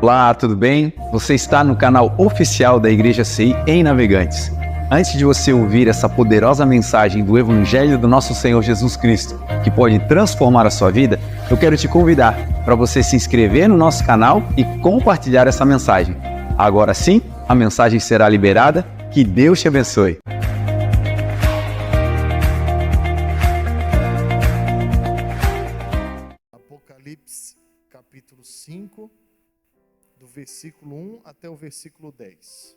Olá, tudo bem? Você está no canal oficial da Igreja CI em Navegantes. Antes de você ouvir essa poderosa mensagem do Evangelho do nosso Senhor Jesus Cristo, que pode transformar a sua vida, eu quero te convidar para você se inscrever no nosso canal e compartilhar essa mensagem. Agora sim, a mensagem será liberada. Que Deus te abençoe. Apocalipse capítulo 5, do versículo 1 até o versículo 10.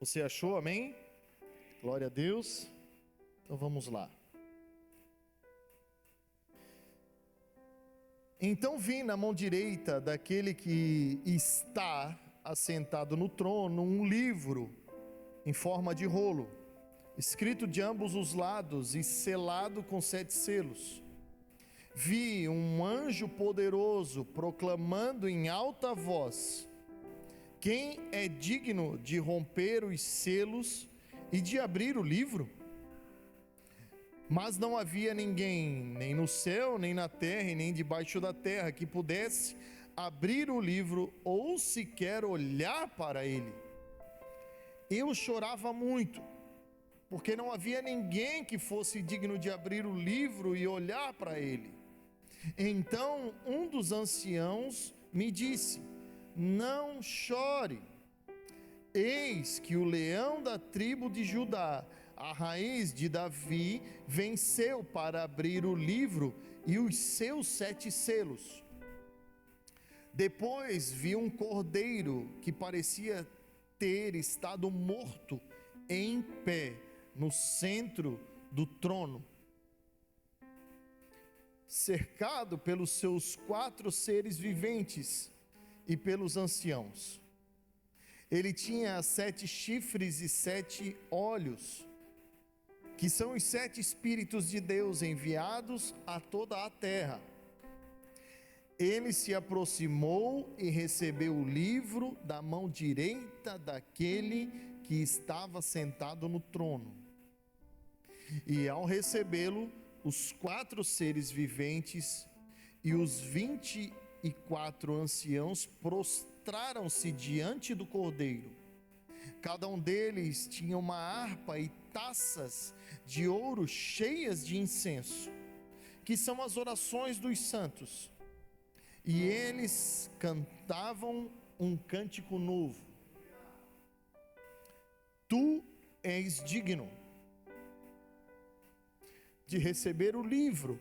Você achou, amém? Glória a Deus. Então vamos lá. Então vi na mão direita daquele que está assentado no trono um livro em forma de rolo, escrito de ambos os lados e selado com 7 selos. Vi um anjo poderoso proclamando em alta voz: quem é digno de romper os selos e de abrir o livro? Mas não havia ninguém, nem no céu, nem na terra, e nem debaixo da terra, que pudesse abrir o livro ou sequer olhar para ele. Eu chorava muito, porque não havia ninguém que fosse digno de abrir o livro e olhar para ele. Então um dos anciãos me disse: não chore, eis que o leão da tribo de Judá, a raiz de Davi, venceu para abrir o livro e os seus 7 selos. Depois vi um cordeiro que parecia ter estado morto em pé no centro do trono, cercado pelos seus 4 seres viventes e pelos anciãos. Ele tinha 7 chifres e 7 olhos, que são os 7 Espíritos de Deus enviados a toda a terra. Ele se aproximou e recebeu o livro da mão direita daquele que estava sentado no trono. E ao recebê-lo, os 4 seres viventes e os 24 anciãos prostraram-se diante do Cordeiro. Cada um deles tinha uma harpa e taças de ouro cheias de incenso, que são as orações dos santos. E eles cantavam um cântico novo: Tu és digno de receber o livro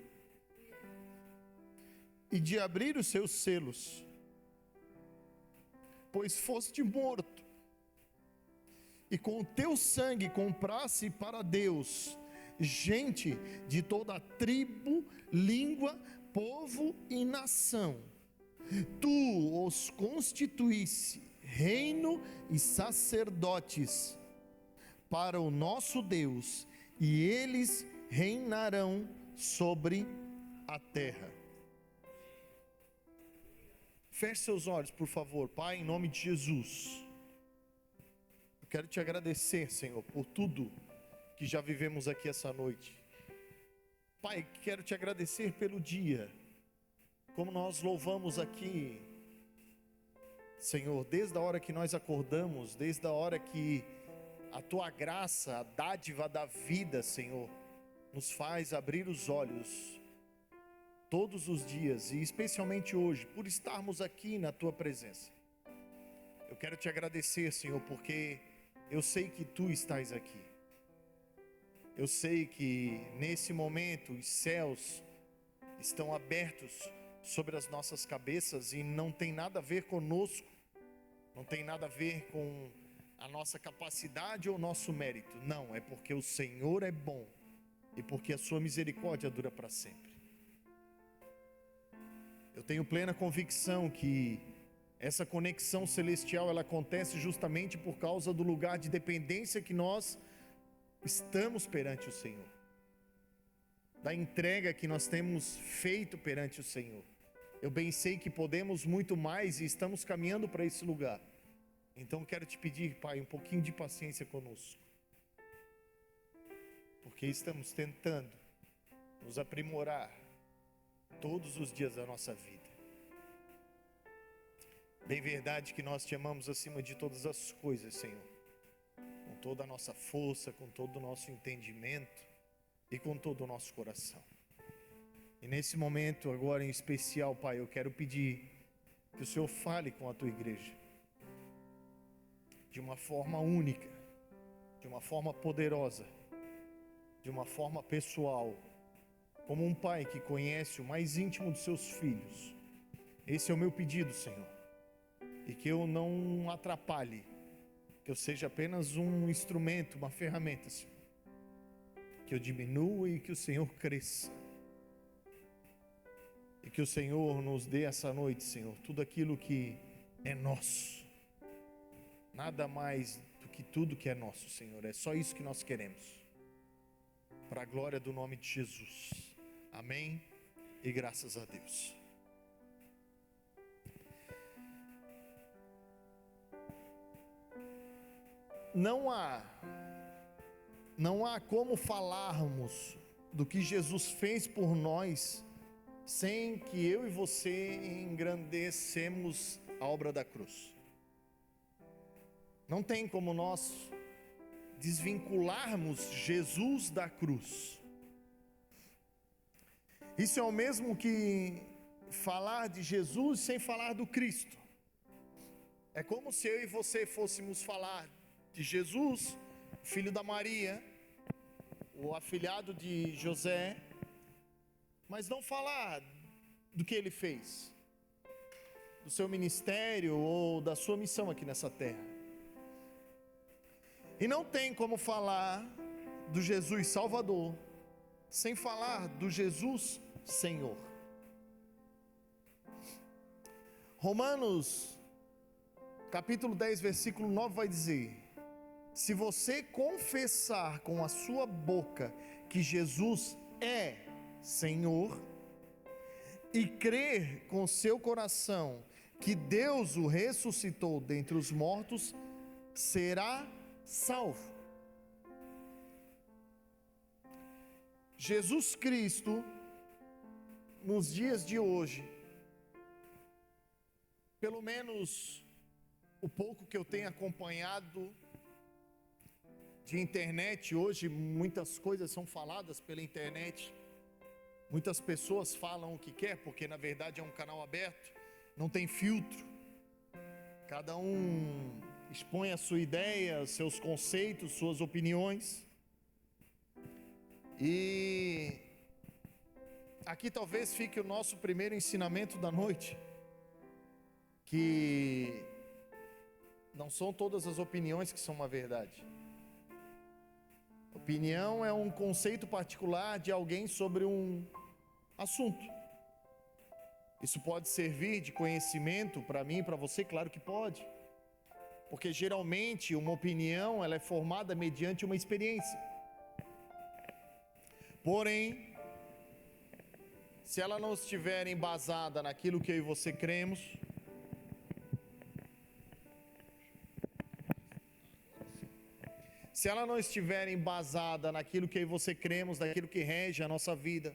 e de abrir os seus selos, pois foste morto, e com o teu sangue compraste para Deus gente de toda tribo, língua, povo e nação. Tu os constituísse reino e sacerdotes para o nosso Deus, e eles reinarão sobre a terra. Feche seus olhos, por favor. Pai, em nome de Jesus, eu quero te agradecer, Senhor, por tudo que já vivemos aqui essa noite. Pai, quero te agradecer pelo dia, como nós louvamos aqui, Senhor, desde a hora que nós acordamos, desde a hora que a tua graça, a dádiva da vida, Senhor, nos faz abrir os olhos todos os dias, e especialmente hoje, por estarmos aqui na tua presença. Eu quero te agradecer, Senhor, porque eu sei que tu estás aqui. Eu sei que nesse momento os céus estão abertos sobre as nossas cabeças, e não tem nada a ver conosco, não tem nada a ver com a nossa capacidade ou nosso mérito. Não, é porque o Senhor é bom e porque a sua misericórdia dura para sempre. Eu tenho plena convicção que essa conexão celestial, ela acontece justamente por causa do lugar de dependência que nós estamos perante o Senhor, da entrega que nós temos feito perante o Senhor. Eu bem sei que podemos muito mais e estamos caminhando para esse lugar. Então quero te pedir, Pai, um pouquinho de paciência conosco, porque estamos tentando nos aprimorar todos os dias da nossa vida. Bem verdade que nós te amamos acima de todas as coisas, Senhor. Com toda a nossa força, com todo o nosso entendimento e com todo o nosso coração. E nesse momento, agora em especial, Pai, eu quero pedir que o Senhor fale com a tua igreja. De uma forma única, de uma forma poderosa, de uma forma pessoal. Como um pai que conhece o mais íntimo dos seus filhos. Esse é o meu pedido, Senhor. E que eu não atrapalhe, que eu seja apenas um instrumento, uma ferramenta, Senhor. Que eu diminua e que o Senhor cresça. E que o Senhor nos dê essa noite, Senhor, tudo aquilo que é nosso. Nada mais do que tudo que é nosso, Senhor. É só isso que nós queremos. Para a glória do nome de Jesus. Amém e graças a Deus. Não há como falarmos do que Jesus fez por nós sem que eu e você engrandecemos a obra da cruz. Não tem como nós desvincularmos Jesus da cruz. Isso é o mesmo que falar de Jesus sem falar do Cristo. É como se eu e você fôssemos falar de Jesus, filho da Maria, o afilhado de José, mas não falar do que ele fez, do seu ministério ou da sua missão aqui nessa terra. E não tem como falar do Jesus Salvador sem falar do Jesus Senhor. Romanos capítulo 10, versículo 9 vai dizer: se você confessar com a sua boca que Jesus é Senhor e crer com seu coração que Deus o ressuscitou dentre os mortos, será salvo. Jesus Cristo, nos dias de hoje, pelo menos o pouco que eu tenho acompanhado de internet, hoje muitas coisas são faladas pela internet, muitas pessoas falam o que quer, porque na verdade é um canal aberto, não tem filtro, cada um expõe a sua ideia, seus conceitos, suas opiniões, e aqui talvez fique o nosso primeiro ensinamento da noite, que não são todas as opiniões que são uma verdade. Opinião é um conceito particular de alguém sobre um assunto. Isso pode servir de conhecimento para mim e para você? Claro que pode. Porque geralmente uma opinião ela é formada mediante uma experiência. Porém, se ela não estiver embasada naquilo que eu e você cremos, se ela não estiver embasada naquilo que eu e você cremos, naquilo que rege a nossa vida,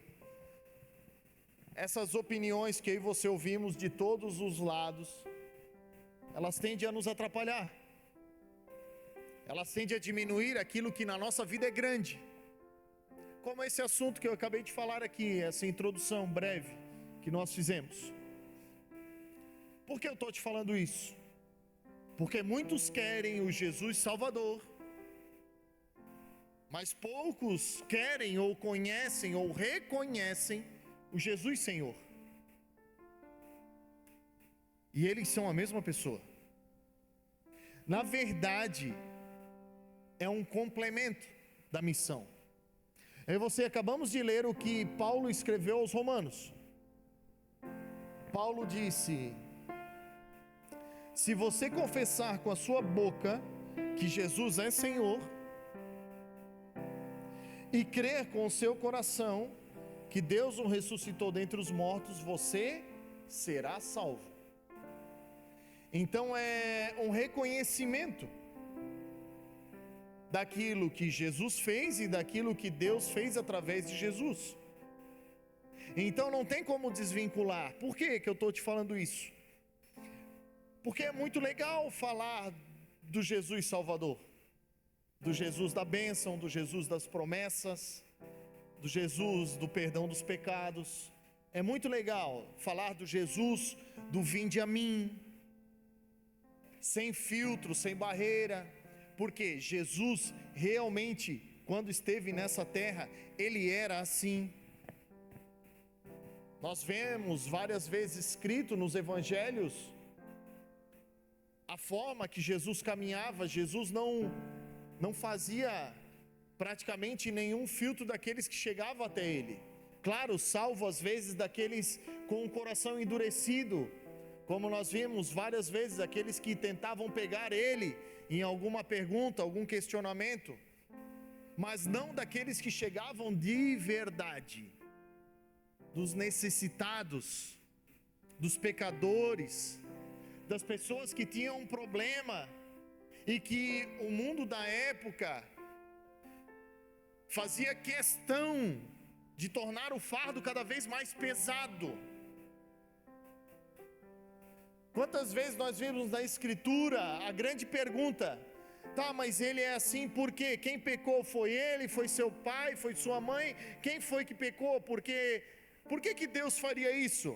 essas opiniões que eu e você ouvimos de todos os lados, elas tendem a nos atrapalhar, elas tendem a diminuir aquilo que na nossa vida é grande, como esse assunto que eu acabei de falar aqui, essa introdução breve que nós fizemos. Por que eu estou te falando isso? Porque muitos querem o Jesus Salvador, mas poucos querem ou conhecem ou reconhecem o Jesus Senhor. E eles são a mesma pessoa. Na verdade, é um complemento da missão. Eu e você acabamos de ler o que Paulo escreveu aos Romanos. Paulo disse: se você confessar com a sua boca que Jesus é Senhor e crer com o seu coração que Deus o ressuscitou dentre os mortos, você será salvo. Então é um reconhecimento daquilo que Jesus fez e daquilo que Deus fez através de Jesus. Então não tem como desvincular. Por que eu estou te falando isso? Porque é muito legal falar do Jesus Salvador, do Jesus da bênção, do Jesus das promessas, do Jesus do perdão dos pecados. É muito legal falar do Jesus do vinde a mim, sem filtro, sem barreira, porque Jesus realmente, quando esteve nessa terra, ele era assim. Nós vemos várias vezes escrito nos evangelhos a forma que Jesus caminhava. Jesus não fazia praticamente nenhum filtro daqueles que chegavam até ele. Claro, salvo às vezes daqueles com o coração endurecido, como nós vimos várias vezes, aqueles que tentavam pegar ele em alguma pergunta, algum questionamento, mas não daqueles que chegavam de verdade, dos necessitados, dos pecadores, das pessoas que tinham um problema e que o mundo da época fazia questão de tornar o fardo cada vez mais pesado. Quantas vezes nós vimos na Escritura a grande pergunta: tá, mas ele é assim por quê? Quem pecou foi ele, foi seu pai, foi sua mãe? Quem foi que pecou? Por que Deus faria isso?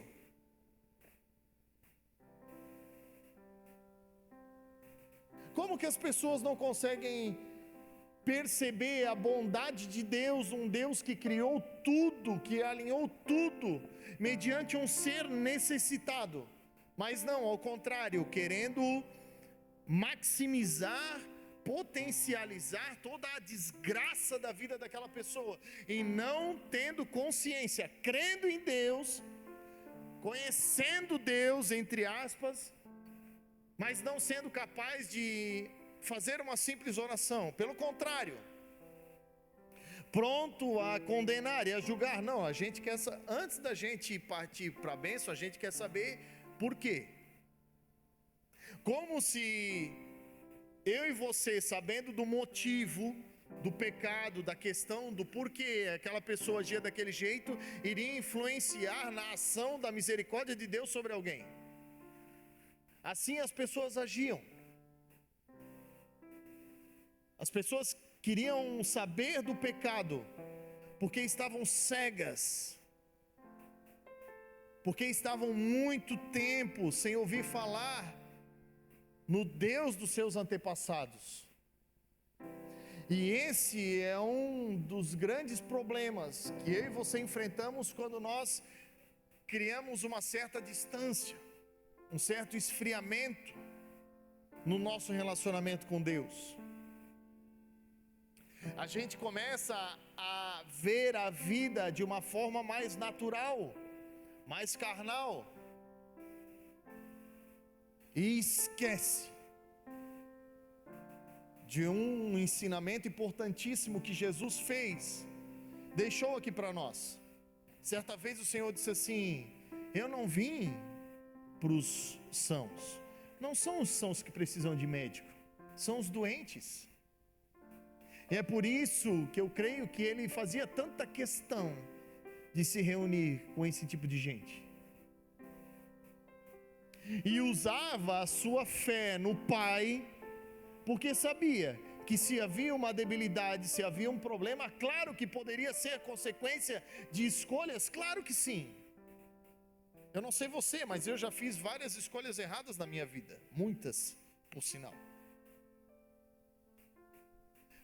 Como que as pessoas não conseguem perceber a bondade de Deus, um Deus que criou tudo, que alinhou tudo, mediante um ser necessitado? Mas não, ao contrário, querendo maximizar, potencializar toda a desgraça da vida daquela pessoa, e não tendo consciência, crendo em Deus, conhecendo Deus, entre aspas, mas não sendo capaz de fazer uma simples oração. Pelo contrário, pronto a condenar e a julgar. Não, a gente quer, antes da gente partir para a bênção, a gente quer saber por quê. Como se eu e você, sabendo do motivo do pecado, da questão do porquê aquela pessoa agia daquele jeito, iria influenciar na ação da misericórdia de Deus sobre alguém. Assim as pessoas agiam. As pessoas queriam saber do pecado porque estavam cegas, porque estavam muito tempo sem ouvir falar no Deus dos seus antepassados. E esse é um dos grandes problemas que eu e você enfrentamos quando nós criamos uma certa distância, um certo esfriamento no nosso relacionamento com Deus. A gente começa a ver a vida de uma forma mais natural, mais carnal, e esquece de um ensinamento importantíssimo que Jesus fez, deixou aqui para nós. Certa vez o Senhor disse assim: eu não vim para os sãos. Não são os sãos que precisam de médico, são os doentes. E é por isso que eu creio que ele fazia tanta questão de se reunir com esse tipo de gente, e usava a sua fé no Pai, porque sabia que se havia uma debilidade, se havia um problema, claro que poderia ser consequência de escolhas, claro que sim. Eu não sei você, mas eu já fiz várias escolhas erradas na minha vida, muitas, por sinal.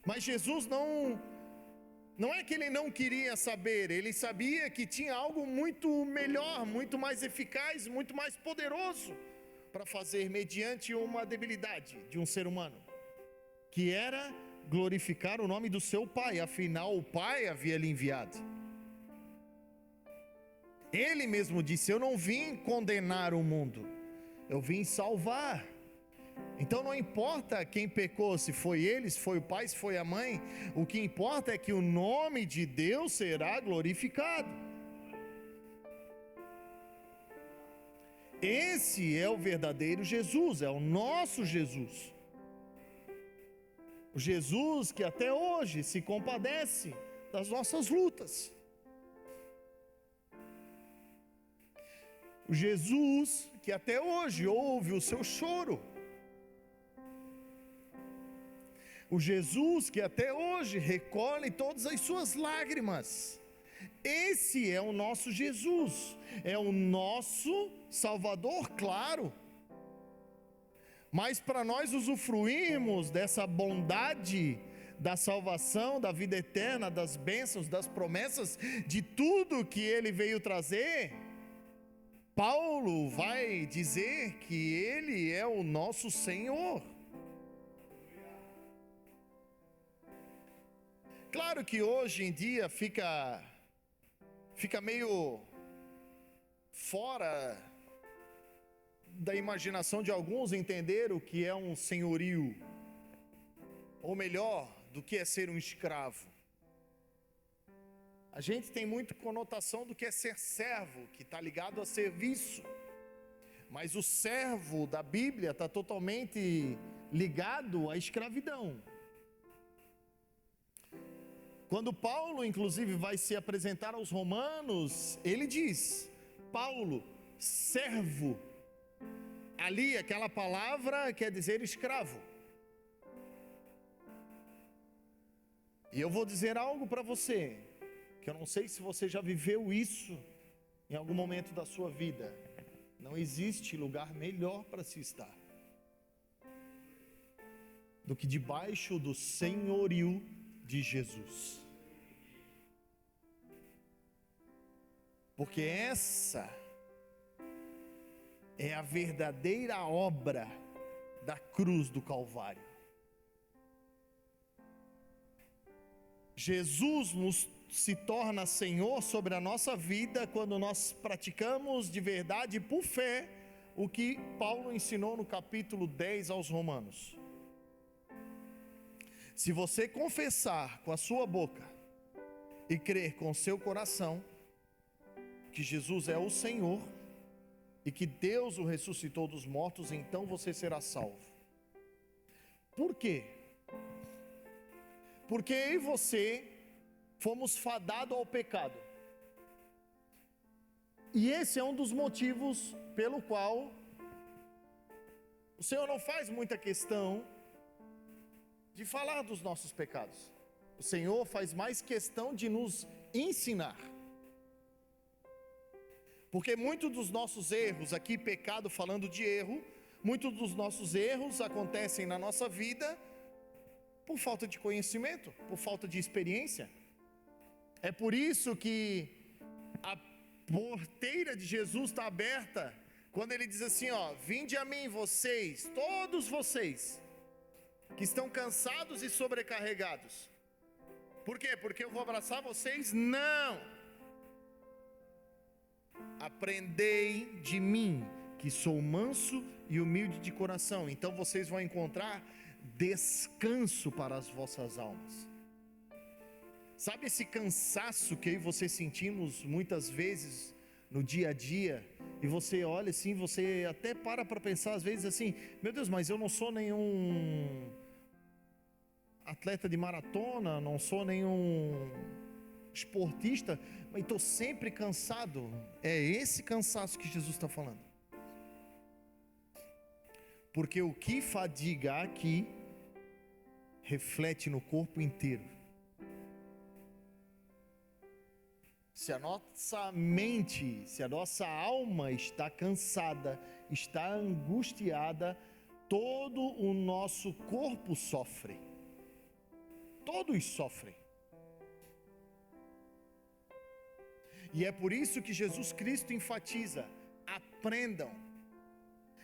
Mas Jesus não é que ele não queria saber, ele sabia que tinha algo muito melhor, muito mais eficaz, muito mais poderoso para fazer mediante uma debilidade de um ser humano, que era glorificar o nome do seu Pai. Afinal o Pai havia lhe enviado. Ele mesmo disse: eu não vim condenar o mundo, eu vim salvar. Então não importa quem pecou, se foi ele, se foi o pai, se foi a mãe, o que importa é que o nome de Deus será glorificado. Esse é o verdadeiro Jesus, é o nosso Jesus. O Jesus que até hoje se compadece das nossas lutas. O Jesus que até hoje ouve o seu choro. O Jesus que até hoje recolhe todas as suas lágrimas. Esse é o nosso Jesus, é o nosso Salvador, claro. Mas para nós usufruirmos dessa bondade da salvação, da vida eterna, das bênçãos, das promessas, de tudo que Ele veio trazer, Paulo vai dizer que Ele é o nosso Senhor. Claro que hoje em dia fica meio fora da imaginação de alguns entender o que é um senhorio, ou melhor, do que é ser um escravo. A gente tem muito conotação do que é ser servo, que está ligado a serviço, mas o servo da Bíblia está totalmente ligado à escravidão. Quando Paulo, inclusive, vai se apresentar aos romanos, ele diz: Paulo, servo. Ali, aquela palavra quer dizer escravo. E eu vou dizer algo para você, que eu não sei se você já viveu isso em algum momento da sua vida. Não existe lugar melhor para se estar do que debaixo do senhorio de Jesus. Porque essa é a verdadeira obra da cruz do Calvário. Jesus se torna Senhor sobre a nossa vida quando nós praticamos de verdade por fé o que Paulo ensinou no capítulo 10 aos Romanos. Se você confessar com a sua boca e crer com o seu coração que Jesus é o Senhor e que Deus o ressuscitou dos mortos, então você será salvo. Por quê? Porque eu e você fomos fadados ao pecado. E esse é um dos motivos pelo qual o Senhor não faz muita questão de falar dos nossos pecados. O Senhor faz mais questão de nos ensinar. Porque muitos dos nossos erros, aqui pecado falando de erro, muitos dos nossos erros acontecem na nossa vida por falta de conhecimento, por falta de experiência. É por isso que a porteira de Jesus está aberta, quando Ele diz assim, vinde a mim vocês, todos vocês, que estão cansados e sobrecarregados. Por quê? Porque eu vou abraçar vocês? Não! Aprendei de mim, que sou manso e humilde de coração. Então vocês vão encontrar descanso para as vossas almas. Sabe esse cansaço que eu e você sentimos muitas vezes no dia a dia? E você olha assim, você até para pensar às vezes assim, meu Deus, mas eu não sou nenhum atleta de maratona, não sou nenhum esportista, mas estou sempre cansado. É esse cansaço que Jesus está falando. Porque o que fadiga aqui reflete no corpo inteiro. Se a nossa mente, se a nossa alma está cansada, está angustiada, todo o nosso corpo sofre. Todos sofrem. E é por isso que Jesus Cristo enfatiza: aprendam.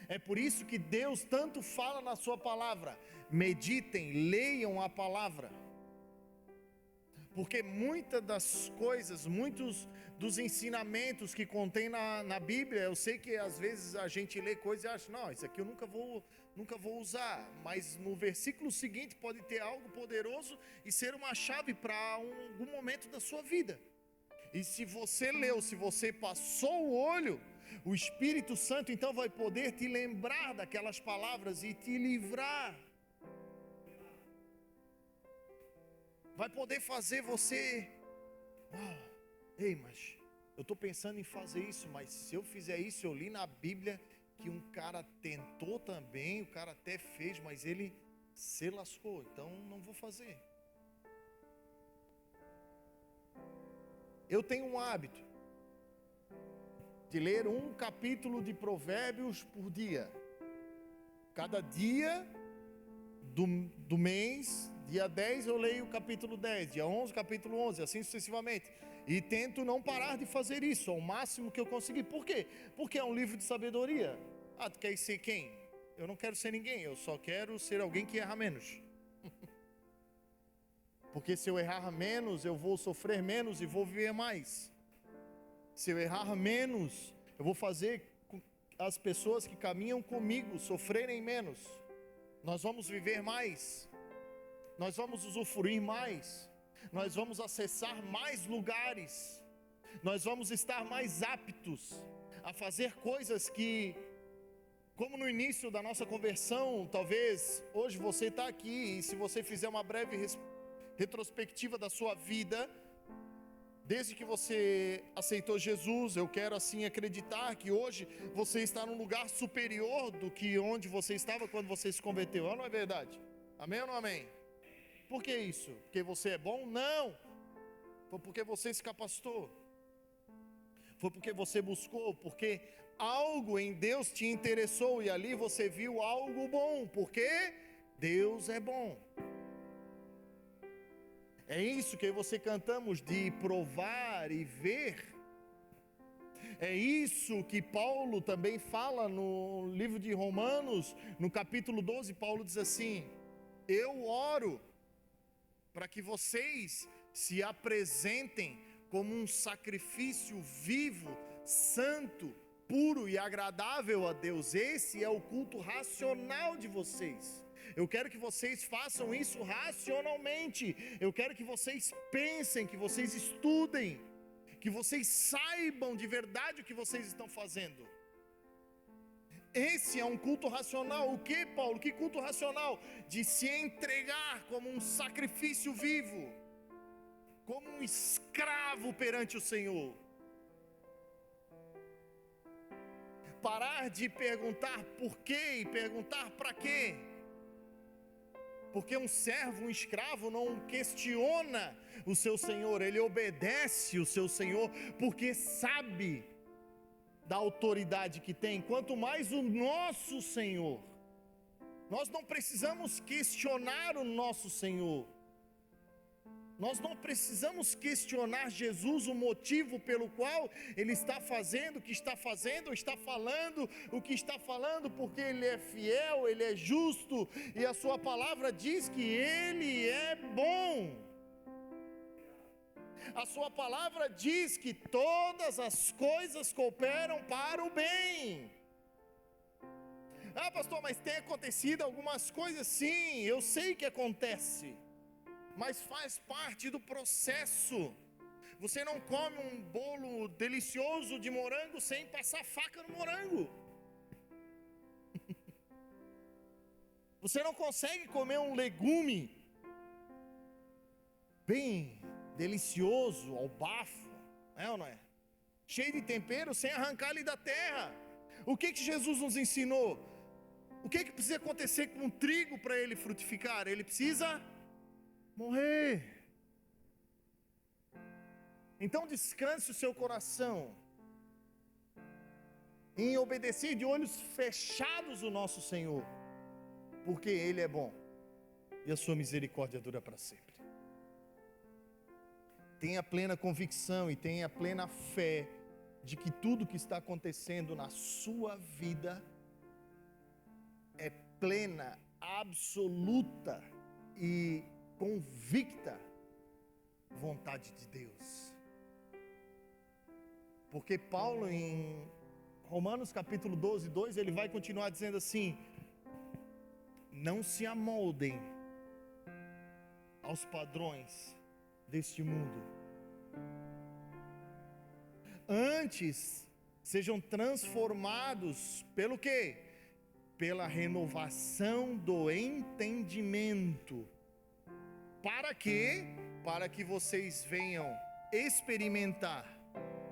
É por isso que Deus tanto fala na sua palavra: meditem, leiam a palavra. Porque muitas das coisas, muitos dos ensinamentos que contém na Bíblia, eu sei que às vezes a gente lê coisas e acha, não, isso aqui eu nunca vou usar. Mas no versículo seguinte pode ter algo poderoso e ser uma chave para algum momento da sua vida. E se você leu, se você passou o olho, o Espírito Santo então vai poder te lembrar daquelas palavras e te livrar. Vai poder fazer você, ei, mas eu estou pensando em fazer isso, mas se eu fizer isso, eu li na Bíblia que um cara tentou também, o cara até fez, mas ele se lascou, então não vou fazer. Eu tenho um hábito de ler um capítulo de Provérbios por dia. Cada dia do mês, dia 10 eu leio o capítulo 10, dia 11 capítulo 11, assim sucessivamente. E tento não parar de fazer isso ao máximo que eu conseguir. Por quê? Porque é um livro de sabedoria. Ah, tu quer ser quem? Eu não quero ser ninguém, eu só quero ser alguém que erra menos. Porque se eu errar menos, eu vou sofrer menos e vou viver mais. Se eu errar menos, eu vou fazer com as pessoas que caminham comigo sofrerem menos. Nós vamos viver mais. Nós vamos usufruir mais. Nós vamos acessar mais lugares. Nós vamos estar mais aptos a fazer coisas que, como no início da nossa conversão, talvez hoje você está aqui e se você fizer uma breve retrospectiva da sua vida, desde que você aceitou Jesus, eu quero assim acreditar que hoje você está num lugar superior do que onde você estava quando você se converteu. Não é verdade? Amém ou não amém? Por que isso? Porque você é bom? Não! Foi porque você se capacitou. Foi porque você buscou, porque algo em Deus te interessou e ali você viu algo bom, porque Deus é bom. É isso que você cantamos de provar e ver. É isso que Paulo também fala no livro de Romanos, no capítulo 12, Paulo diz assim: eu oro para que vocês se apresentem como um sacrifício vivo, santo, puro e agradável a Deus. Esse é o culto racional de vocês. Eu quero que vocês façam isso racionalmente. Eu quero que vocês pensem, que vocês estudem, que vocês saibam de verdade o que vocês estão fazendo. Esse é um culto racional. O que, Paulo? Que culto racional? De se entregar como um sacrifício vivo, como um escravo perante o Senhor. Parar de perguntar por quê e perguntar para quê. Porque um servo, um escravo não questiona o seu senhor, ele obedece o seu senhor, porque sabe da autoridade que tem, quanto mais o nosso Senhor. Nós não precisamos questionar o nosso Senhor. Nós não precisamos questionar Jesus, o motivo pelo qual Ele está fazendo o que está fazendo, ou está falando o que está falando, porque Ele é fiel, Ele é justo, e a Sua palavra diz que Ele é bom. A Sua palavra diz que todas as coisas cooperam para o bem. Ah, pastor, mas tem acontecido algumas coisas? Sim, eu sei que acontece, mas faz parte do processo. Você não come um bolo delicioso de morango sem passar faca no morango. Você não consegue comer um legume bem delicioso ao bafo, é ou não é? Cheio de tempero, sem arrancar ele da terra. O que Jesus nos ensinou? O que precisa acontecer com o trigo para ele frutificar? Ele precisa morrer. Então descanse o seu coração em obedecer de olhos fechados o nosso Senhor, porque Ele é bom e a sua misericórdia dura para sempre. Tenha plena convicção e tenha plena fé de que tudo que está acontecendo na sua vida é plena, absoluta e convicta vontade de Deus. Porque Paulo em Romanos capítulo 12, 2, ele vai continuar dizendo assim: não se amoldem aos padrões deste mundo, antes sejam transformados pelo quê? Pela renovação do entendimento. Para quê? Para que vocês venham experimentar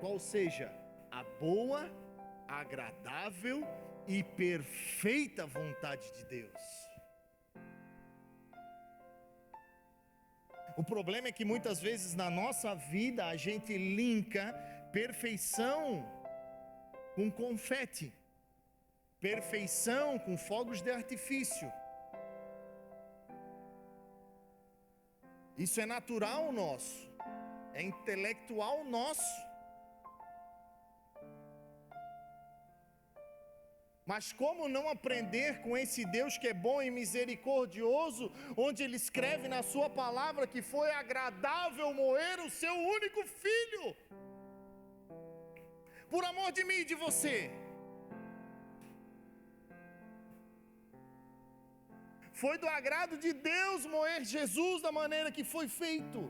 qual seja a boa, agradável e perfeita vontade de Deus. O problema é que muitas vezes na nossa vida a gente linka perfeição com confete, perfeição com fogos de artifício. Isso é natural nosso, é intelectual nosso. Mas como não aprender com esse Deus que é bom e misericordioso, onde Ele escreve na sua palavra que foi agradável moer o seu único filho, por amor de mim e de você. Foi do agrado de Deus moer Jesus da maneira que foi feito.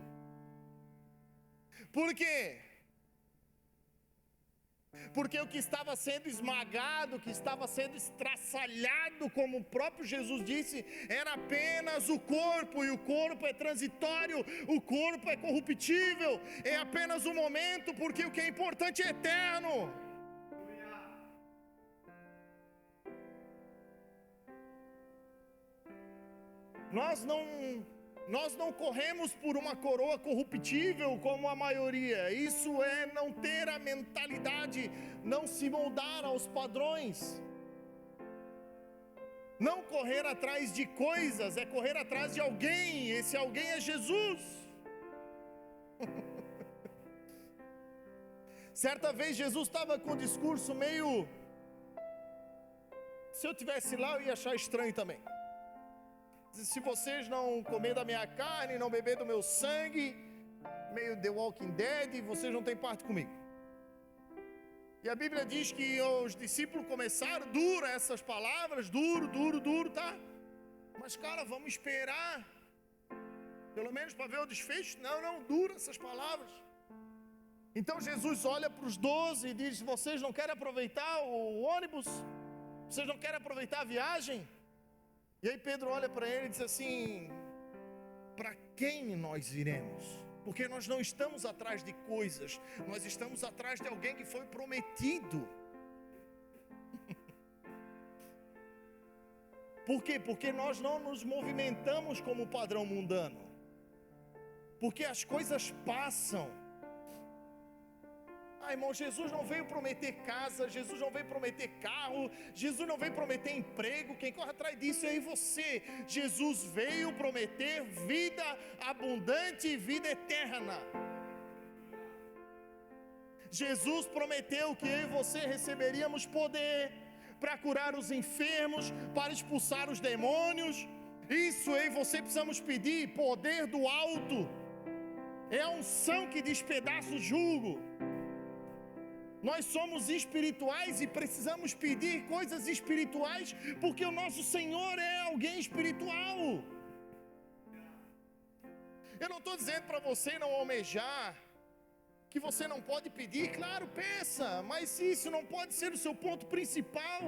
Por quê? Porque o que estava sendo esmagado, o que estava sendo estraçalhado, como o próprio Jesus disse, era apenas o corpo, e o corpo é transitório, o corpo é corruptível, é apenas um momento, porque o que é importante é eterno. Nós não corremos por uma coroa corruptível como a maioria. Isso é não ter a mentalidade, não se moldar aos padrões. Não correr atrás de coisas, é correr atrás de alguém. Esse alguém é Jesus. Certa vez Jesus estava com um discurso meio... Se eu tivesse lá, eu ia achar estranho também. Se vocês não comer da minha carne, não beber do meu sangue, meio The Walking Dead, vocês não têm parte comigo. E a Bíblia diz que os discípulos começaram, duro essas palavras, duro, tá? Mas cara, vamos esperar, pelo menos para ver o desfecho. Não, duro essas palavras. Então Jesus olha para os 12 e diz: vocês não querem aproveitar o ônibus? Vocês não querem aproveitar a viagem? E aí Pedro olha para ele e diz assim: para quem nós iremos? Porque nós não estamos atrás de coisas, nós estamos atrás de alguém que foi prometido. Por quê? Porque nós não nos movimentamos como o padrão mundano. Porque as coisas passam. Irmão, Jesus não veio prometer casa, Jesus não veio prometer carro, Jesus não veio prometer emprego. Quem corre atrás disso é aí você. Jesus veio prometer vida abundante e vida eterna. Jesus prometeu que eu e você receberíamos poder para curar os enfermos, para expulsar os demônios. Isso eu e você precisamos pedir, poder do alto. É a unção que despedaça o jugo. Nós somos espirituais e precisamos pedir coisas espirituais, porque o nosso Senhor é alguém espiritual. Eu não estou dizendo para você não almejar, que você não pode pedir. Claro, peça, mas isso não pode ser o seu ponto principal.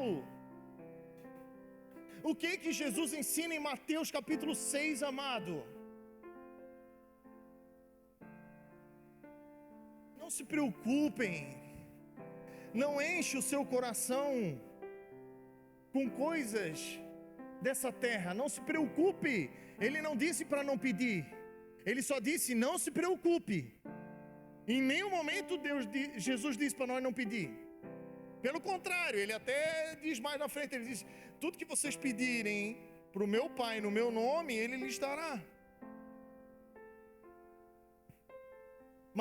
O que Jesus ensina em Mateus capítulo 6, amado? Não se preocupem. Não enche o seu coração com coisas dessa terra. Não se preocupe. Ele não disse para não pedir. Ele só disse: não se preocupe. Em nenhum momento Jesus disse para nós não pedir. Pelo contrário, ele até diz mais na frente. Ele diz: tudo que vocês pedirem para o meu Pai no meu nome, Ele lhes dará.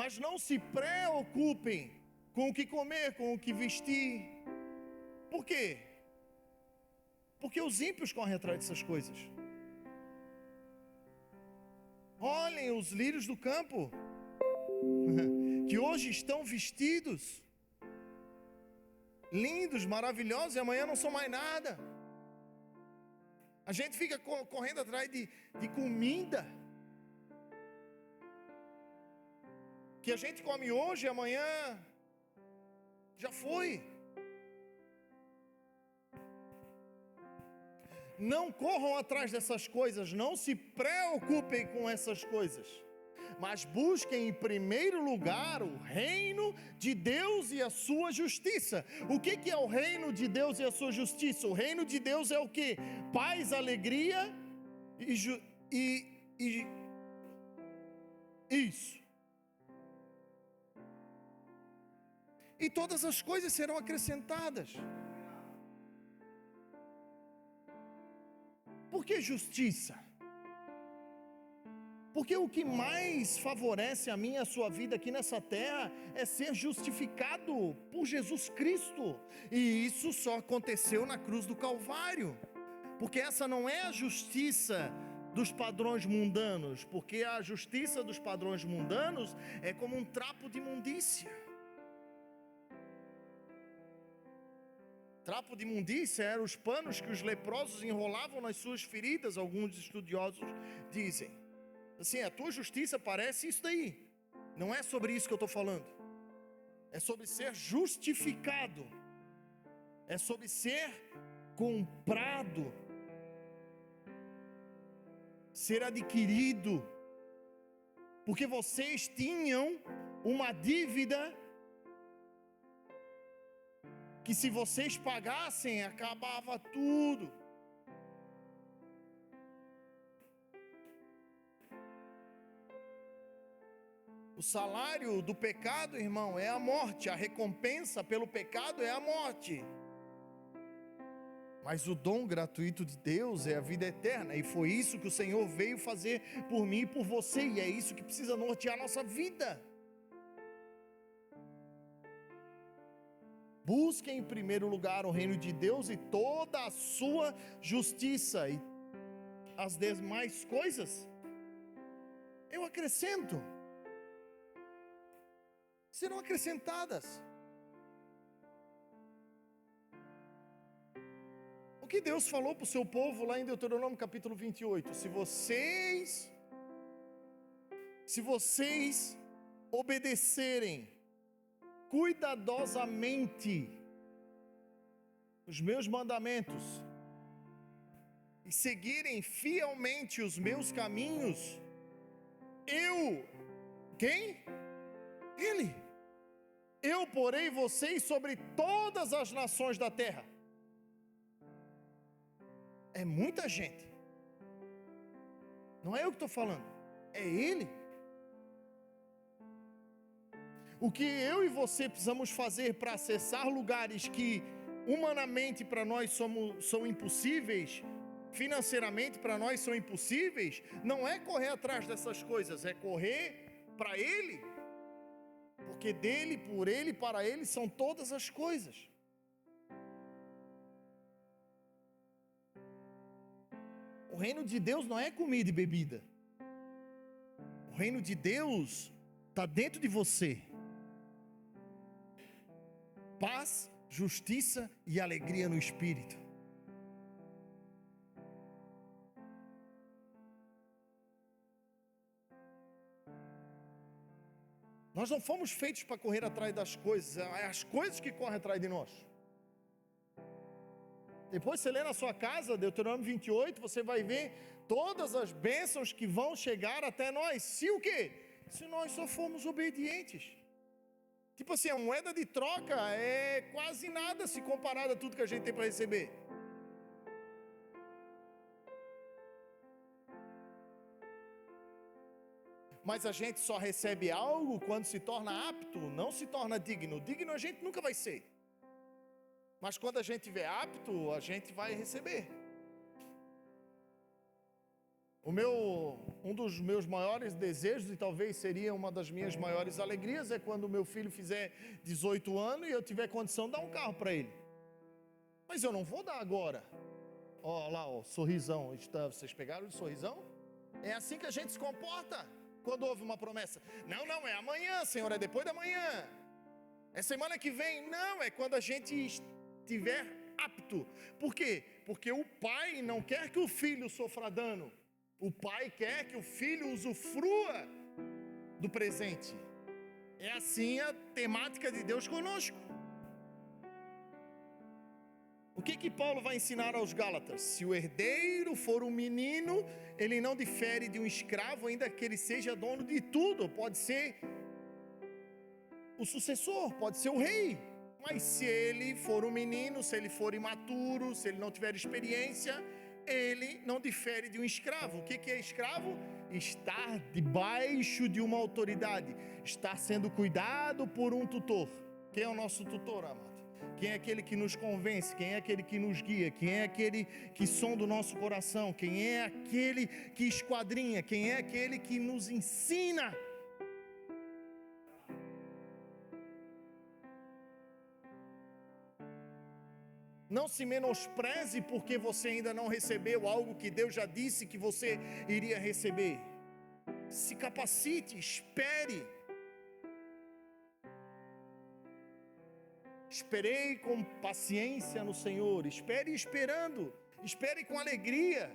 Mas não se preocupem com o que comer, com o que vestir. Por quê? Porque os ímpios correm atrás dessas coisas. Olhem os lírios do campo, que hoje estão vestidos, lindos, maravilhosos, e amanhã não são mais nada. A gente fica correndo atrás de comida, que a gente come hoje e amanhã já foi. Não corram atrás dessas coisas, não se preocupem com essas coisas. Mas busquem em primeiro lugar o reino de Deus e a sua justiça. O que é o reino de Deus e a sua justiça? O reino de Deus é o quê? Paz, alegria e isso. E todas as coisas serão acrescentadas. Por que justiça? Porque o que mais favorece a mim e a sua vida aqui nessa terra é ser justificado por Jesus Cristo. E isso só aconteceu na cruz do Calvário. Porque essa não é a justiça dos padrões mundanos. Porque a justiça dos padrões mundanos é como um trapo de imundícia. Trapo de imundícia eram os panos que os leprosos enrolavam nas suas feridas, alguns estudiosos dizem. Assim, a tua justiça parece isso daí. Não é sobre isso que eu estou falando. É sobre ser justificado. É sobre ser comprado. Ser adquirido. Porque vocês tinham uma dívida que se vocês pagassem, acabava tudo. O salário do pecado, irmão, é a morte. A recompensa pelo pecado é a morte. Mas o dom gratuito de Deus é a vida eterna. E foi isso que o Senhor veio fazer por mim e por você. E é isso que precisa nortear a nossa vida. Busquem em primeiro lugar o reino de Deus e toda a sua justiça. E as demais coisas eu acrescento. Serão acrescentadas. O que Deus falou para o seu povo lá em Deuteronômio capítulo 28? Se vocês obedecerem cuidadosamente os meus mandamentos e seguirem fielmente os meus caminhos, quem? Ele. Eu porei vocês sobre todas as nações da terra. É muita gente. Não é eu que estou falando, é Ele. O que eu e você precisamos fazer para acessar lugares que humanamente para nós são impossíveis, financeiramente para nós são impossíveis, não é correr atrás dessas coisas, é correr para Ele. Porque dele, por Ele, para Ele são todas as coisas. O reino de Deus não é comida e bebida. O reino de Deus está dentro de você. Paz, justiça e alegria no Espírito. Nós não fomos feitos para correr atrás das coisas, é as coisas que correm atrás de nós. Depois você lê na sua casa, Deuteronômio 28, você vai ver todas as bênçãos que vão chegar até nós. Se o quê? Se nós só formos obedientes. Tipo assim, a moeda de troca é quase nada se comparada a tudo que a gente tem para receber. Mas a gente só recebe algo quando se torna apto, não se torna digno. Digno a gente nunca vai ser. Mas quando a gente estiver apto, a gente vai receber. Um dos meus maiores desejos, e talvez seria uma das minhas maiores alegrias, é quando o meu filho fizer 18 anos e eu tiver condição de dar um carro para ele. Mas eu não vou dar agora. Ó lá, ó, sorrisão. Vocês pegaram o sorrisão? É assim que a gente se comporta quando houve uma promessa. Não, é amanhã, Senhor, é depois da manhã. É semana que vem. Não, é quando a gente estiver apto. Por quê? Porque o pai não quer que o filho sofra dano. O pai quer que o filho usufrua do presente. É assim a temática de Deus conosco. O que Paulo vai ensinar aos Gálatas? Se o herdeiro for um menino, ele não difere de um escravo, ainda que ele seja dono de tudo. Pode ser o sucessor, pode ser o rei. Mas se ele for um menino, se ele for imaturo, se ele não tiver experiência, ele não difere de um escravo. O que é escravo? Estar debaixo de uma autoridade, estar sendo cuidado por um tutor. Quem é o nosso tutor, amado? Quem é aquele que nos convence? Quem é aquele que nos guia? Quem é aquele que sonda o nosso coração? Quem é aquele que esquadrinha? Quem é aquele que nos ensina? Não se menospreze porque você ainda não recebeu algo que Deus já disse que você iria receber. Se capacite, espere. Esperei com paciência no Senhor. Espere esperando. Espere com alegria.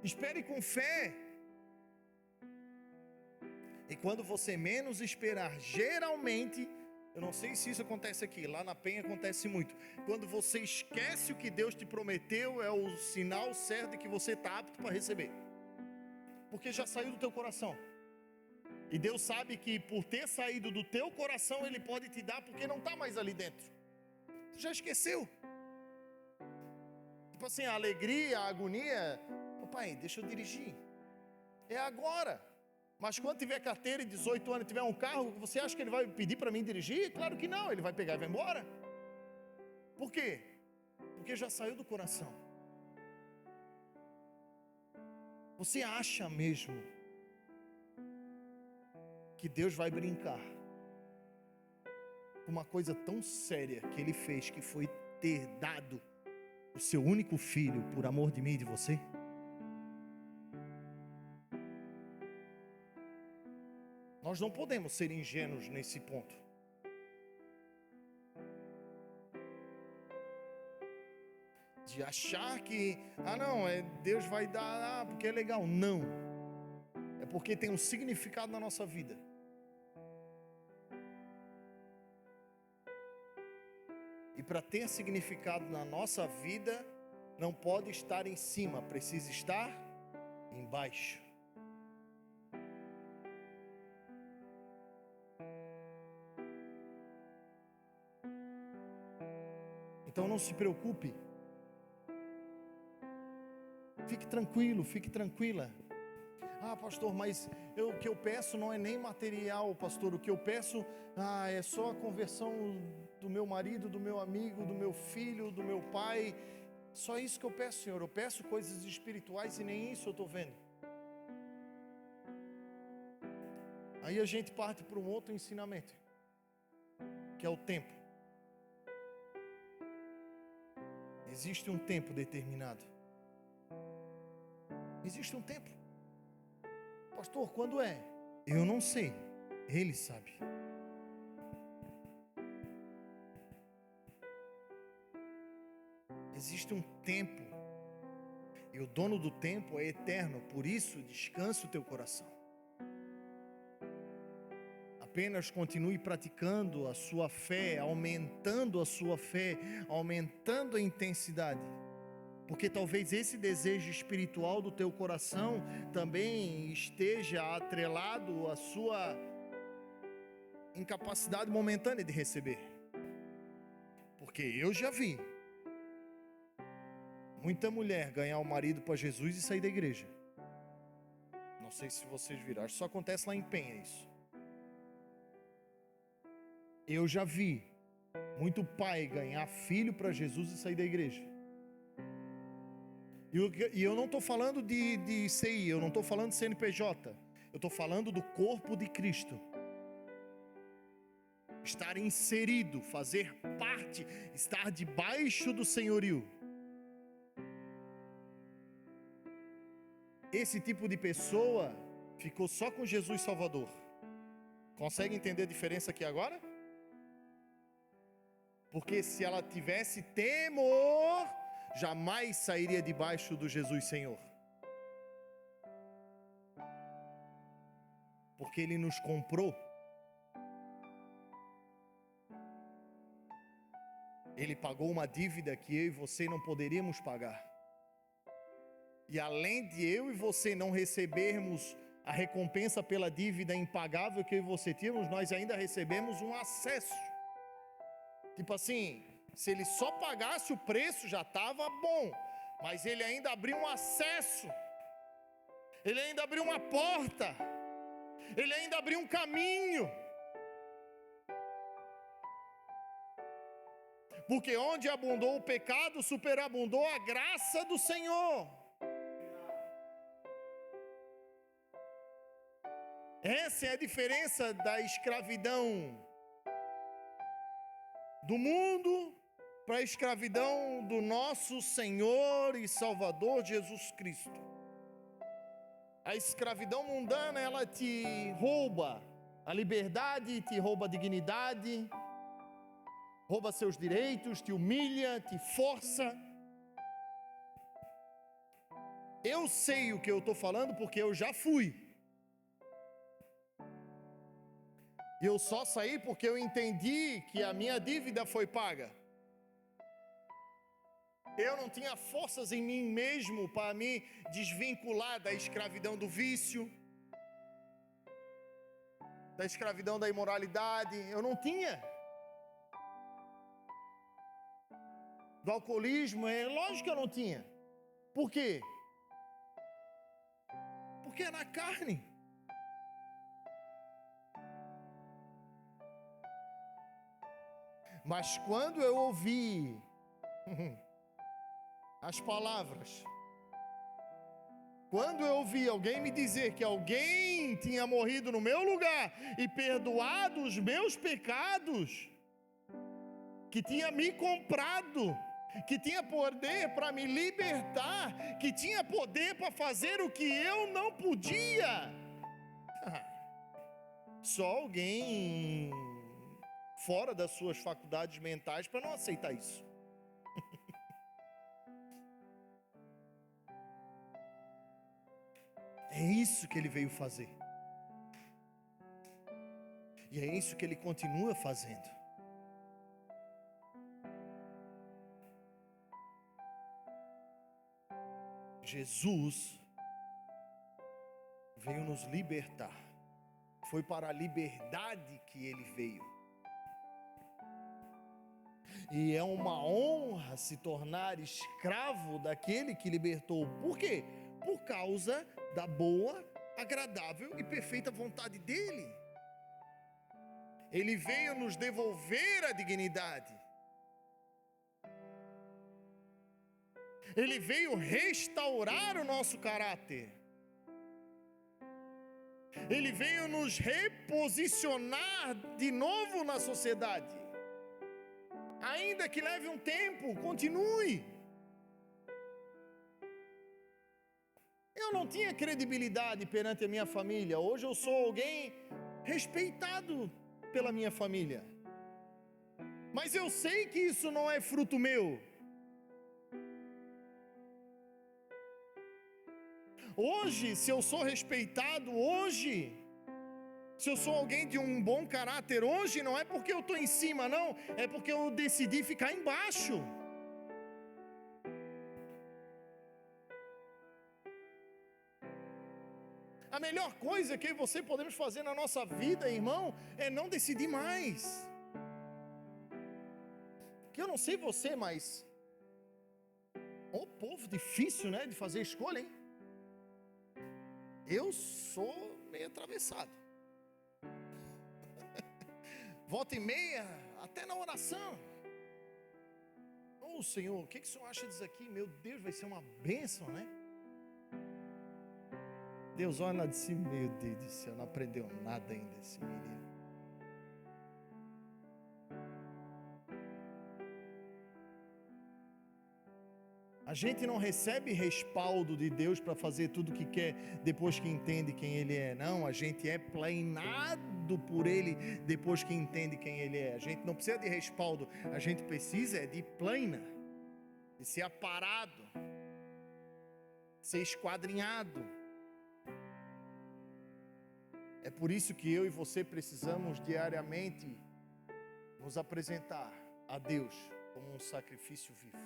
Espere com fé. E quando você menos esperar, geralmente, eu não sei se isso acontece aqui, lá na Penha acontece muito. Quando você esquece o que Deus te prometeu, é o sinal certo de que você está apto para receber. Porque já saiu do teu coração. E Deus sabe que por ter saído do teu coração, Ele pode te dar porque não está mais ali dentro. Você já esqueceu. Tipo assim, a alegria, a agonia. Pai, deixa eu dirigir. É agora. Mas quando tiver carteira e 18 anos e tiver um carro, você acha que ele vai pedir para mim dirigir? Claro que não, ele vai pegar e vai embora. Por quê? Porque já saiu do coração. Você acha mesmo que Deus vai brincar com uma coisa tão séria que Ele fez, que foi ter dado o seu único filho por amor de mim e de você? Nós não podemos ser ingênuos nesse ponto. De achar que, não, Deus vai dar, porque é legal. Não. É porque tem um significado na nossa vida. E para ter significado na nossa vida, não pode estar em cima, precisa estar embaixo. Então não se preocupe. Fique tranquilo, fique tranquila. Pastor, mas o que eu peço não é nem material, pastor. O que eu peço é só a conversão do meu marido, do meu amigo, do meu filho, do meu pai. Só isso que eu peço, Senhor. Eu peço coisas espirituais e nem isso eu estou vendo. Aí a gente parte para um outro ensinamento, que é o tempo. Existe um tempo determinado. Existe um tempo. Pastor, quando é? Eu não sei. Ele sabe. Existe um tempo. E o dono do tempo é eterno. Por isso, descansa o teu coração. Apenas continue praticando a sua fé, aumentando a sua fé, aumentando a intensidade. Porque talvez esse desejo espiritual do teu coração também esteja atrelado à sua incapacidade momentânea de receber. Porque eu já vi muita mulher ganhar o marido para Jesus e sair da igreja. Não sei se vocês viram, acho que só acontece lá em Penha isso. Eu já vi muito pai ganhar filho para Jesus e sair da igreja. E eu não estou falando de CI, eu não estou falando de CNPJ. Eu estou falando do corpo de Cristo. Estar inserido, fazer parte, estar debaixo do senhorio. Esse tipo de pessoa ficou só com Jesus Salvador. Consegue entender a diferença aqui agora? Porque se ela tivesse temor, jamais sairia debaixo do Jesus Senhor. Porque Ele nos comprou. Ele pagou uma dívida que eu e você não poderíamos pagar. E além de eu e você não recebermos a recompensa pela dívida impagável que eu e você tínhamos, nós ainda recebemos um acesso. Tipo assim, se ele só pagasse o preço já estava bom, mas ele ainda abriu um acesso, ele ainda abriu uma porta, ele ainda abriu um caminho. Porque onde abundou o pecado, superabundou a graça do Senhor. Essa é a diferença da escravidão do mundo para a escravidão do nosso Senhor e Salvador Jesus Cristo. A escravidão mundana, ela te rouba a liberdade, te rouba a dignidade, rouba seus direitos, te humilha, te força. Eu sei o que eu estou falando porque eu já fui. E eu só saí porque eu entendi que a minha dívida foi paga. Eu não tinha forças em mim mesmo para me desvincular da escravidão do vício, da escravidão da imoralidade. Eu não tinha. Do alcoolismo, é lógico que eu não tinha. Por quê? Porque é na carne. Mas quando eu ouvi as palavras, quando eu ouvi alguém me dizer que alguém tinha morrido no meu lugar e perdoado os meus pecados, que tinha me comprado, que tinha poder para me libertar, que tinha poder para fazer o que eu não podia, só alguém fora das suas faculdades mentais para não aceitar isso. É isso que ele veio fazer. E é isso que ele continua fazendo. Jesus veio nos libertar. Foi para a liberdade que ele veio. E é uma honra se tornar escravo daquele que libertou. Por quê? Por causa da boa, agradável e perfeita vontade dele. Ele veio nos devolver a dignidade. Ele veio restaurar o nosso caráter. Ele veio nos reposicionar de novo na sociedade. Ainda que leve um tempo, continue. Eu não tinha credibilidade perante a minha família. Hoje eu sou alguém respeitado pela minha família. Mas eu sei que isso não é fruto meu. Hoje, se eu sou respeitado, hoje, se eu sou alguém de um bom caráter hoje, não é porque eu estou em cima, não. É porque eu decidi ficar embaixo. A melhor coisa que você podemos fazer na nossa vida, irmão, é não decidir mais. Que eu não sei você, mas o povo difícil, né, de fazer escolha, hein? Eu sou meio atravessado. Volta e meia, até na oração. Ô Senhor, o que o Senhor acha disso aqui? Meu Deus, vai ser uma bênção, né? Deus olha lá de cima, meu Deus do céu, não aprendeu nada ainda esse menino. A gente não recebe respaldo de Deus para fazer tudo o que quer depois que entende quem Ele é. Não, a gente é planeado por Ele depois que entende quem Ele é. A gente não precisa de respaldo, a gente precisa de plana, de ser aparado, de ser esquadrinhado. É por isso que eu e você precisamos diariamente nos apresentar a Deus como um sacrifício vivo.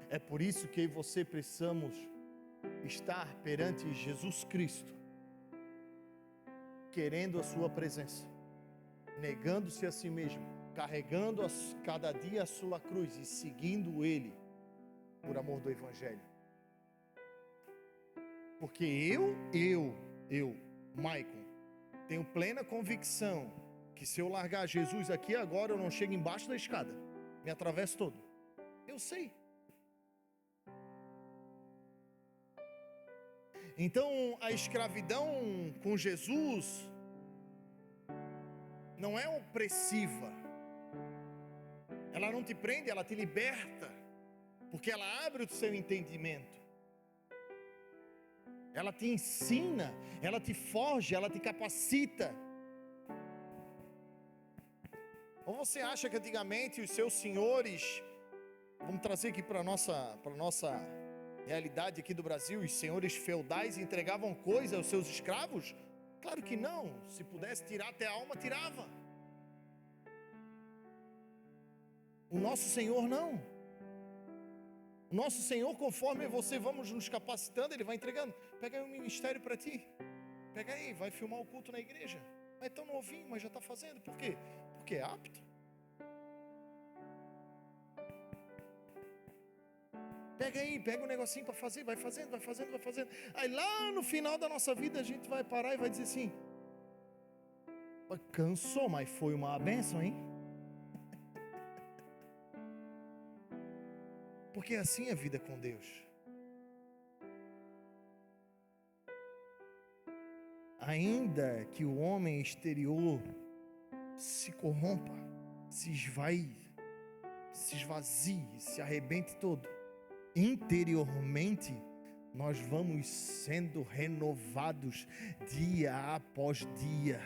É por isso que eu e você precisamos estar perante Jesus Cristo, querendo a sua presença, negando-se a si mesmo, carregando cada dia a sua cruz e seguindo Ele por amor do Evangelho. Porque eu, Maicon, tenho plena convicção que se eu largar Jesus aqui agora, eu não chego embaixo da escada, me atravesso todo. Eu sei. Então a escravidão com Jesus não é opressiva. Ela não te prende, ela te liberta, porque ela abre o seu entendimento. Ela te ensina, ela te forja, ela te capacita. Ou você acha que antigamente os seus senhores, vamos trazer aqui para a nossa realidade aqui do Brasil, os senhores feudais entregavam coisa aos seus escravos? Claro que não. Se pudesse tirar até a alma, tirava. O nosso Senhor não. O nosso Senhor, conforme você vamos nos capacitando, Ele vai entregando. Pega aí um ministério para ti. Pega aí, vai filmar o culto na igreja. Mas é tão novinho, mas já está fazendo. Por quê? Porque é apto. Pega aí, pega um negocinho para fazer, vai fazendo. Aí lá no final da nossa vida a gente vai parar e vai dizer assim: cansou, mas foi uma bênção, hein? Porque assim é a vida com Deus. Ainda que o homem exterior se corrompa, se esvazie, se arrebente todo, interiormente nós vamos sendo renovados dia após dia,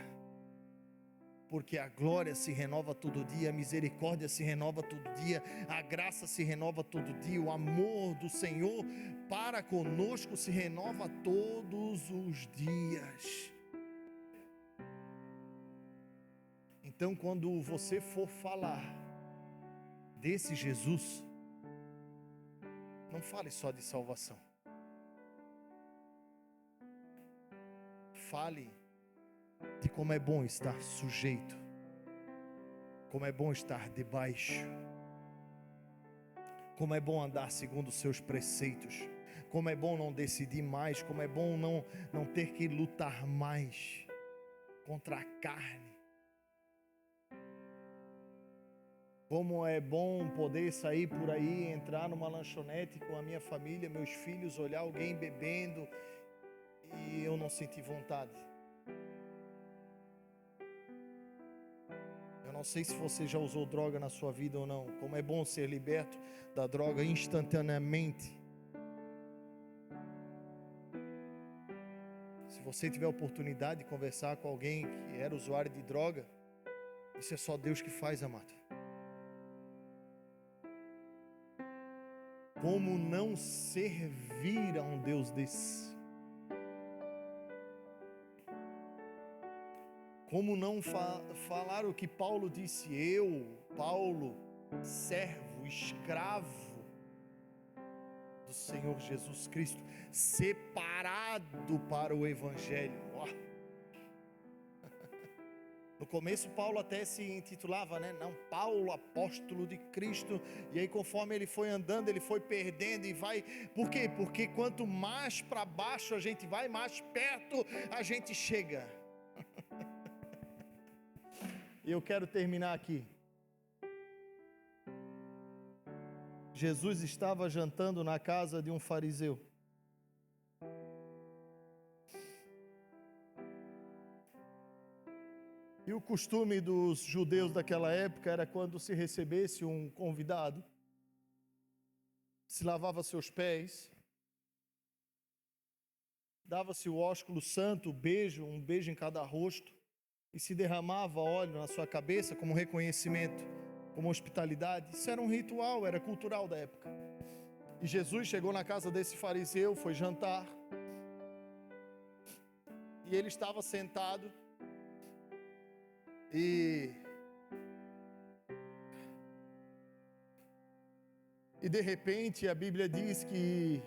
porque a glória se renova todo dia, a misericórdia se renova todo dia, a graça se renova todo dia, o amor do Senhor para conosco se renova todos os dias. Então, quando você for falar desse Jesus, não fale só de salvação. Fale de como é bom estar sujeito, como é bom estar debaixo, como é bom andar segundo os seus preceitos, como é bom não decidir mais, como é bom não ter que lutar mais contra a carne. Como é bom poder sair por aí, entrar numa lanchonete com a minha família, meus filhos, olhar alguém bebendo e eu não sentir vontade. Eu não sei se você já usou droga na sua vida ou não. Como é bom ser liberto da droga instantaneamente. Se você tiver a oportunidade de conversar com alguém que era usuário de droga, isso é só Deus que faz, amado. Como não servir a um Deus desse? Como não falar o que Paulo disse? Eu, Paulo, servo, escravo do Senhor Jesus Cristo, separado para o Evangelho. No começo Paulo até se intitulava, não, Paulo, apóstolo de Cristo. E aí conforme ele foi andando, ele foi perdendo e vai. Por quê? Porque quanto mais para baixo a gente vai, mais perto a gente chega. E eu quero terminar aqui. Jesus estava jantando na casa de um fariseu. E o costume dos judeus daquela época era quando se recebesse um convidado, se lavava seus pés, dava-se o ósculo santo, um beijo em cada rosto, e se derramava óleo na sua cabeça como reconhecimento, como hospitalidade. Isso era um ritual, era cultural da época. E Jesus chegou na casa desse fariseu, foi jantar, e ele estava sentado, e E de repente a Bíblia diz que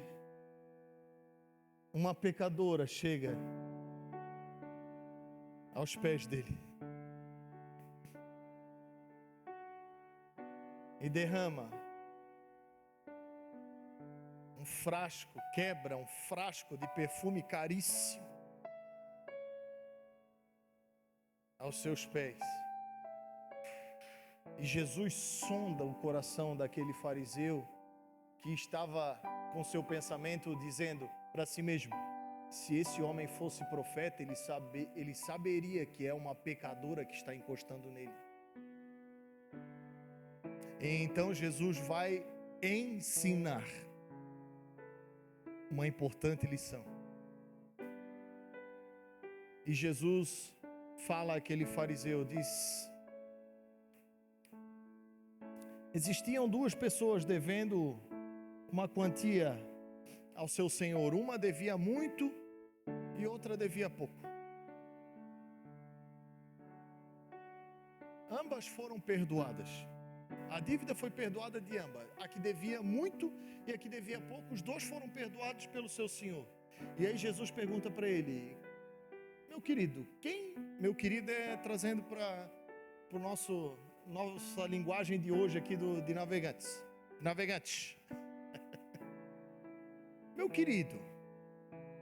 uma pecadora chega aos pés dele e derrama um frasco, quebra um frasco de perfume caríssimo aos seus pés. E Jesus sonda o coração daquele fariseu que estava com seu pensamento dizendo para si mesmo: se esse homem fosse profeta, ele saberia que é uma pecadora que está encostando nele. E então Jesus vai ensinar uma importante lição. E Jesus fala àquele fariseu, diz: existiam duas pessoas devendo uma quantia ao seu senhor. Uma devia muito e outra devia pouco. Ambas foram perdoadas. A dívida foi perdoada de ambas. A que devia muito e a que devia pouco, os dois foram perdoados pelo seu senhor. E aí Jesus pergunta para ele: meu querido, meu querido é trazendo para o nossa linguagem de hoje aqui de navegantes. Meu querido,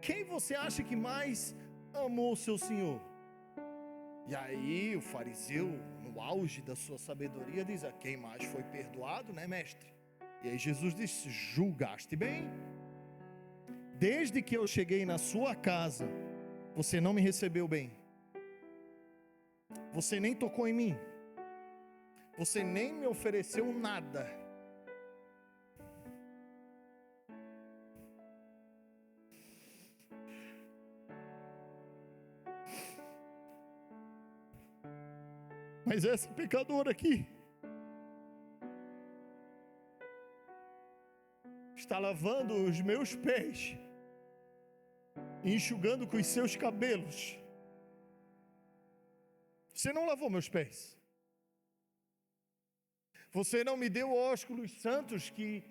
quem você acha que mais amou o seu senhor? E aí o fariseu, no auge da sua sabedoria, diz: a quem mais foi perdoado, né, mestre? E aí Jesus disse: julgaste bem. Desde que eu cheguei na sua casa, você não me recebeu bem. Você nem tocou em mim. Você nem me ofereceu nada. Mas essa pecadora aqui está lavando os meus pés e enxugando com os seus cabelos. Você não lavou meus pés. Você não me deu ósculos santos, que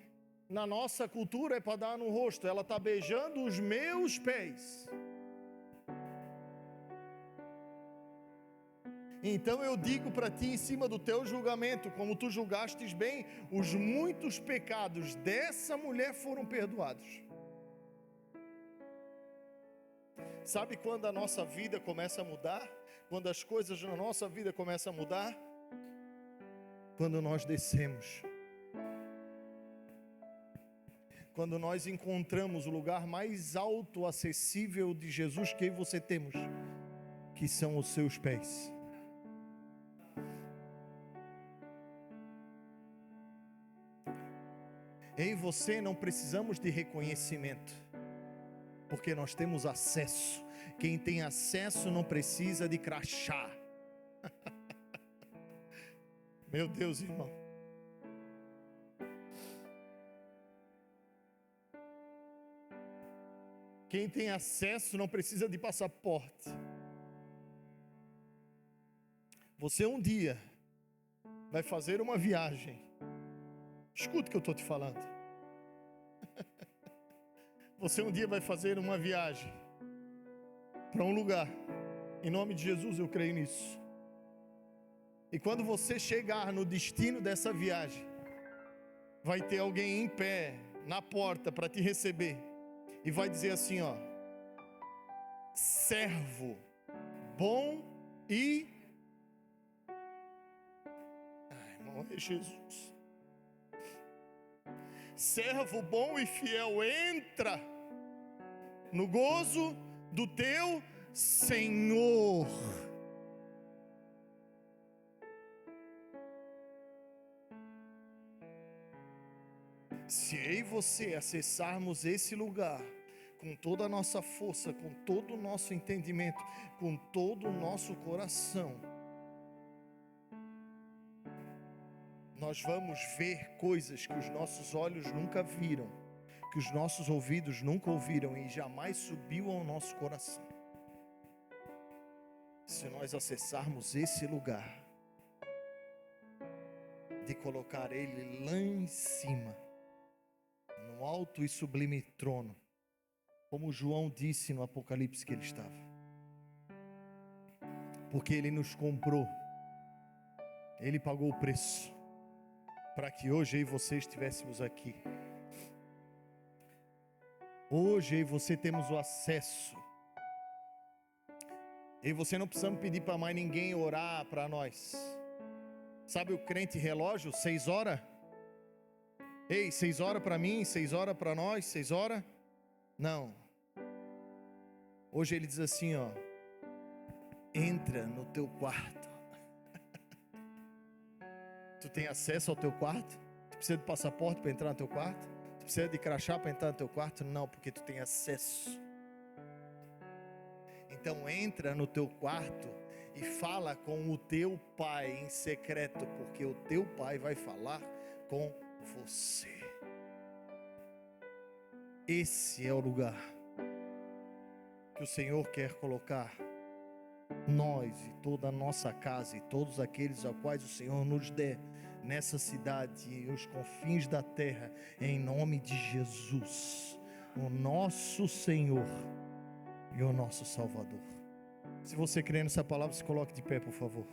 na nossa cultura é para dar no rosto. Ela está beijando os meus pés. Então eu digo para ti, em cima do teu julgamento, como tu julgastes bem, os muitos pecados dessa mulher foram perdoados. Sabe quando a nossa vida começa a mudar? Quando as coisas na nossa vida começam a mudar? Quando nós descemos. Quando nós encontramos o lugar mais alto, acessível de Jesus que você temos, que são os seus pés. Eu e você não precisamos de reconhecimento, porque nós temos acesso. Quem tem acesso não precisa de crachá. Meu Deus, irmão. Quem tem acesso não precisa de passaporte. Você um dia vai fazer uma viagem. Escuta o que eu estou te falando. Você um dia vai fazer uma viagem para um lugar. Em nome de Jesus eu creio nisso. E quando você chegar no destino dessa viagem, vai ter alguém em pé na porta para te receber. E vai dizer assim, ó: servo bom e... Ai, irmão, é Jesus. Servo bom e fiel, entra no gozo do teu Senhor. Se eu e você acessarmos esse lugar com toda a nossa força, com todo o nosso entendimento, com todo o nosso coração, nós vamos ver coisas que os nossos olhos nunca viram, que os nossos ouvidos nunca ouviram e jamais subiu ao nosso coração. Se nós acessarmos esse lugar, de colocar Ele lá em cima, no alto e sublime trono, como João disse no Apocalipse que ele estava. Porque ele nos comprou, ele pagou o preço, para que hoje eu e você estivéssemos aqui. Hoje eu e você temos o acesso. Eu e você não precisamos pedir para mais ninguém orar para nós. Sabe o crente relógio? 6 horas? Ei, 6 horas para mim, 6 horas para nós, 6 horas? Não. Hoje ele diz assim, ó: entra no teu quarto. Tu tem acesso ao teu quarto? Tu precisa de passaporte para entrar no teu quarto? Tu precisa de crachá para entrar no teu quarto? Não, porque tu tem acesso. Então entra no teu quarto e fala com o teu pai em secreto, porque o teu pai vai falar com você. Esse é o lugar que o Senhor quer colocar nós e toda a nossa casa e todos aqueles aos quais o Senhor nos der nessa cidade e os confins da terra, em nome de Jesus, o nosso Senhor e o nosso Salvador. Se você crê nessa palavra, se coloque de pé, por favor.